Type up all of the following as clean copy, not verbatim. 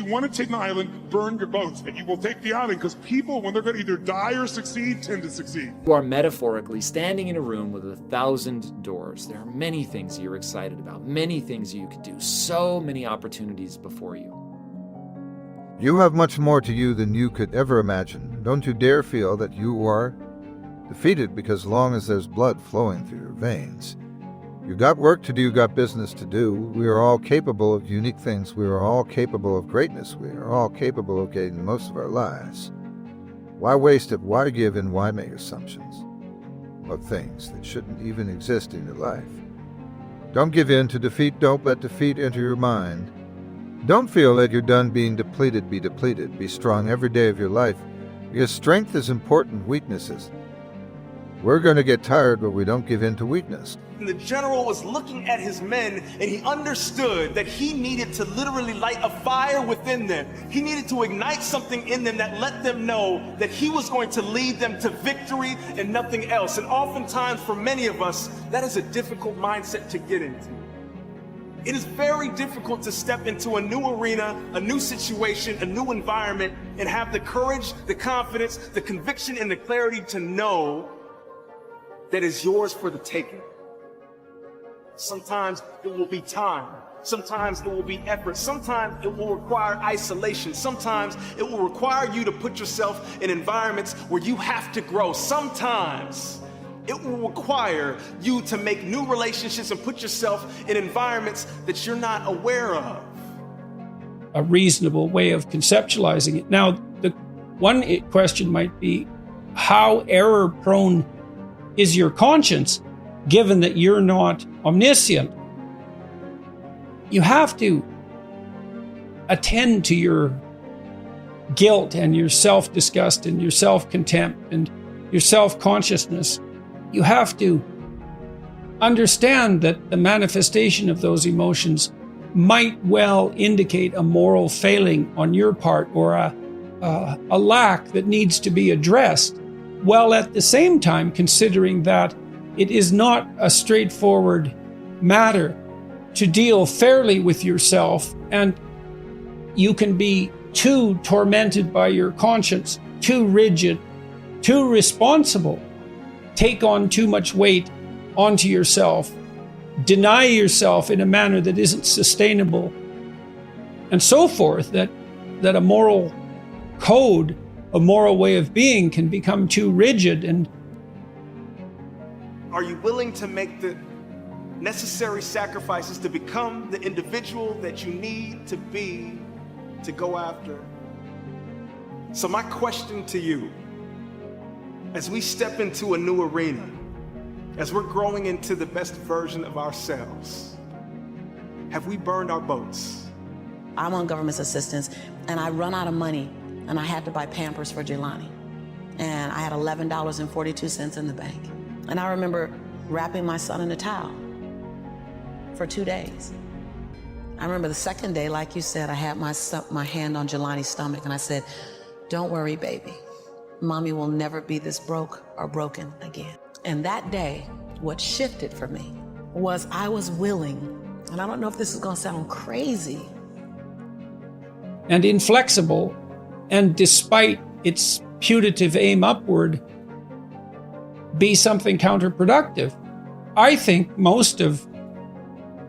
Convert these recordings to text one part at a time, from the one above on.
want to take the island, burn your boats, and you will take the island, because people, when they're going to either die or succeed, tend to succeed. You are metaphorically standing in a room with 1,000 doors. There are many things you're excited about, many things you could do, so many opportunities before you. You have much more to you than you could ever imagine. Don't you dare feel that you are defeated, because long as there's blood flowing through your veins, you got work to do, you got business to do. We are all capable of unique things. We are all capable of greatness. We are all capable of getting most of our lives. Why waste it? Why give in? Why make assumptions of things that shouldn't even exist in your life? Don't give in to defeat. Don't let defeat enter your mind. Don't feel that you're done being depleted. Be depleted. Be strong every day of your life, because strength is important, weakness isn't. We're going to get tired, but we don't give in to weakness. And the general was looking at his men, and he understood that he needed to literally light a fire within them. He needed to ignite something in them that let them know that he was going to lead them to victory and nothing else. And oftentimes, for many of us, that is a difficult mindset to get into. It is very difficult to step into a new arena, a new situation, a new environment, and have the courage, the confidence, the conviction, and the clarity to know that is yours for the taking. Sometimes it will be time. Sometimes it will be effort. Sometimes it will require isolation. Sometimes it will require you to put yourself in environments where you have to grow. Sometimes it will require you to make new relationships and put yourself in environments that you're not aware of. A reasonable way of conceptualizing it. Now, the one question might be, how error-prone is your conscience, given that you're not omniscient? You have to attend to your guilt and your self-disgust and your self-contempt and your self-consciousness. You have to understand that the manifestation of those emotions might well indicate a moral failing on your part, or a lack that needs to be addressed, while at the same time considering that it is not a straightforward matter to deal fairly with yourself, and you can be too tormented by your conscience, too rigid, too responsible, take on too much weight onto yourself, deny yourself in a manner that isn't sustainable, and so forth, that a moral code, a moral way of being, can become too rigid. And are you willing to make the necessary sacrifices to become the individual that you need to be to go after? So my question to you, as we step into a new arena, as we're growing into the best version of ourselves, have we burned our boats? I'm on government assistance, and I run out of money, and I had to buy Pampers for Jelani. And I had $11.42 in the bank. And I remember wrapping my son in a towel for 2 days. I remember the second day, like you said, I had my hand on Jelani's stomach, and I said, "Don't worry, baby. Mommy will never be this broke or broken again." And that day, what shifted for me was I was willing, and I don't know if this is gonna sound crazy, and inflexible, and despite its putative aim upward, be something counterproductive. I think most of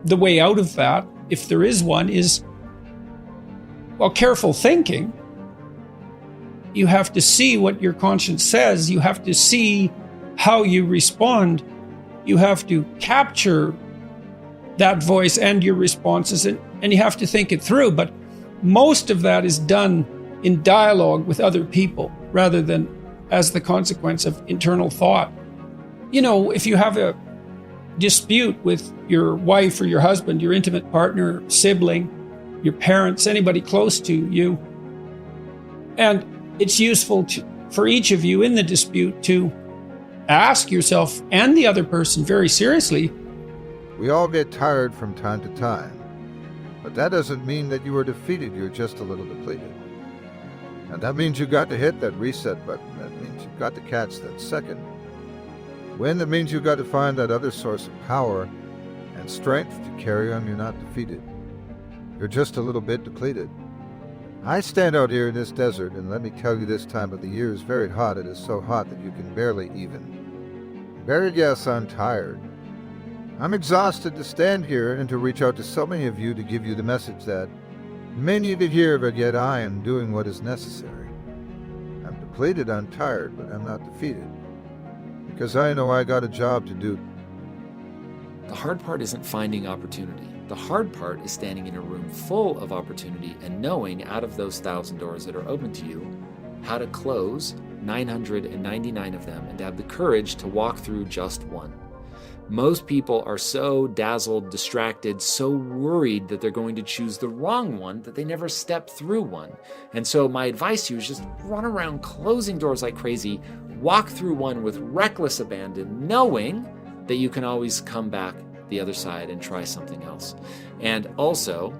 the way out of that, if there is one, is, well, careful thinking. You have to see what your conscience says. You have to see how you respond. You have to capture that voice and your responses, and you have to think it through. But most of that is done in dialogue with other people rather than as the consequence of internal thought. You know, if you have a dispute with your wife or your husband, your intimate partner, sibling, your parents, anybody close to you, and it's useful for each of you in the dispute to ask yourself and the other person very seriously. We all get tired from time to time, but that doesn't mean that you are defeated. You're just a little depleted. And that means you got to hit that reset button. That means you've got to catch that second win. That means you've got to find that other source of power and strength to carry on. You're not defeated. You're just a little bit depleted. I stand out here in this desert, and let me tell you, this time of the year is very hot. It is so hot that you can barely even. Very yes, I'm tired. I'm exhausted to stand here and to reach out to so many of you to give you the message that you may need to hear, but yet I am doing what is necessary. I'm depleted, I'm tired, but I'm not defeated. Because I know I got a job to do. The hard part isn't finding opportunity. The hard part is standing in a room full of opportunity and knowing out of those 1,000 doors that are open to you, how to close 999 of them and to have the courage to walk through just one. Most people are so dazzled, distracted, so worried that they're going to choose the wrong one that they never step through one. And so my advice to you is just run around closing doors like crazy, walk through one with reckless abandon, knowing that you can always come back the other side and try something else. And also,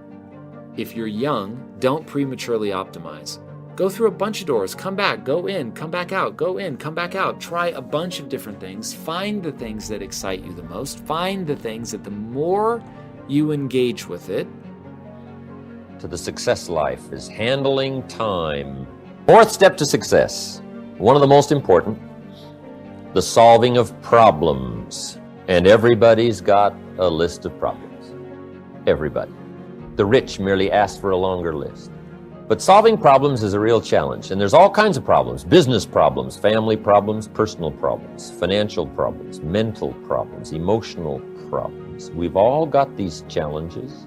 if you're young, don't prematurely optimize. Go through a bunch of doors, come back, go in, come back out, go in, come back out. Try a bunch of different things. Find the things that excite you the most. Find the things that the more you engage with it. To the success life is handling time. Fourth step to success, one of the most important, the solving of problems. And everybody's got a list of problems. Everybody. The rich merely ask for a longer list. But solving problems is a real challenge, and there's all kinds of problems: business problems, family problems, personal problems, financial problems, mental problems, emotional problems. We've all got these challenges.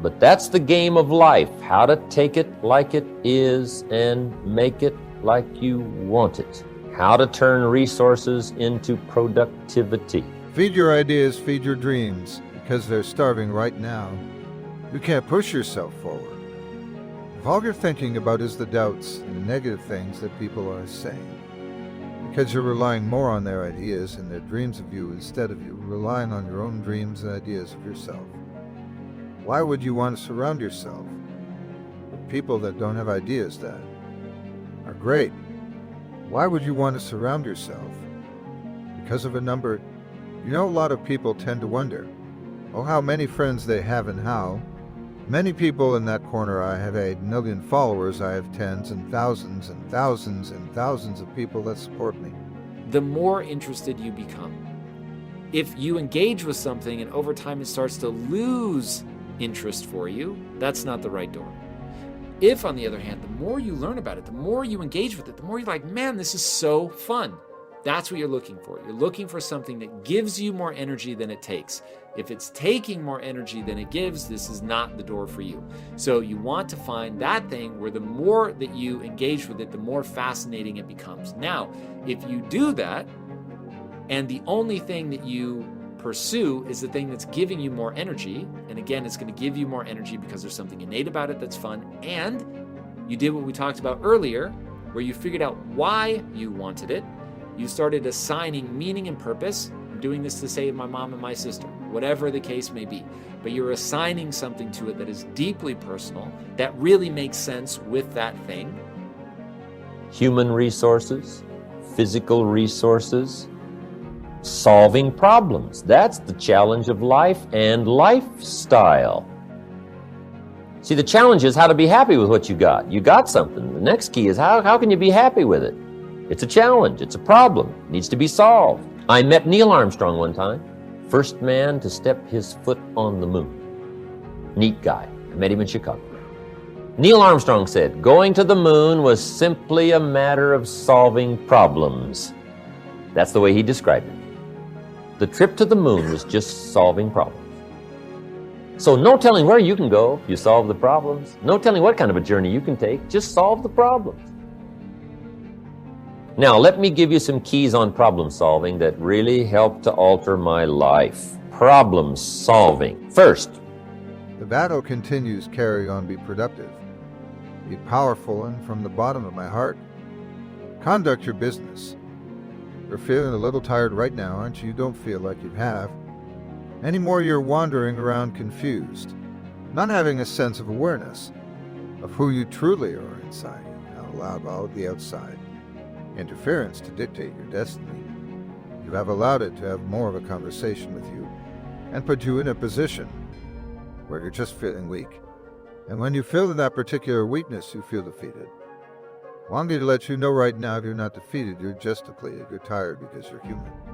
But that's the game of life, how to take it like it is and make it like you want it. How to turn resources into productivity. Feed your ideas, feed your dreams, because they're starving right now. You can't push yourself forward. If all you're thinking about is the doubts and the negative things that people are saying, because you're relying more on their ideas and their dreams of you instead of you relying on your own dreams and ideas of yourself, why would you want to surround yourself with people that don't have ideas that are great? Why would you want to surround yourself? Because of a number. You know, a lot of people tend to wonder, oh, how many friends they have and how many people in that corner. I have 8 million followers. I have tens and thousands and thousands and thousands of people that support me. The more interested you become. If you engage with something and over time it starts to lose interest for you, that's not the right door. If, on the other hand, the more you learn about it, the more you engage with it, the more you're like, man, this is so fun. That's what you're looking for. You're looking for something that gives you more energy than it takes. If it's taking more energy than it gives, this is not the door for you. So you want to find that thing where the more that you engage with it, the more fascinating it becomes. Now, if you do that, and the only thing that you pursue is the thing that's giving you more energy, and again, it's going to give you more energy because there's something innate about it that's fun, and you did what we talked about earlier, where you figured out why you wanted it. You started assigning meaning and purpose. I'm doing this to save my mom and my sister, whatever the case may be. But you're assigning something to it that is deeply personal, that really makes sense with that thing. Human resources, physical resources, solving problems. That's the challenge of life and lifestyle. See, the challenge is how to be happy with what you got. You got something. The next key is how can you be happy with it? It's a challenge. It's a problem. It needs to be solved. I met Neil Armstrong one time. First man to step his foot on the moon. Neat guy. I met him in Chicago. Neil Armstrong said, going to the moon was simply a matter of solving problems. That's the way he described it. The trip to the moon was just solving problems. So no telling where you can go if you solve the problems. No telling what kind of a journey you can take. Just solve the problems. Now, let me give you some keys on problem solving that really helped to alter my life. Problem solving. First, The battle continues. Carry on, be productive. Be powerful, and from the bottom of my heart, conduct your business. You're feeling a little tired right now, aren't you? You don't feel like you have. Anymore, you're wandering around confused, not having a sense of awareness of who you truly are inside. Not allowed the outside interference to dictate your destiny. You have allowed it to have more of a conversation with you and put you in a position where you're just feeling weak And when you feel that particular weakness, you feel defeated. Wanting to let you know right now, you're not defeated, you're just depleted. You're tired because you're human.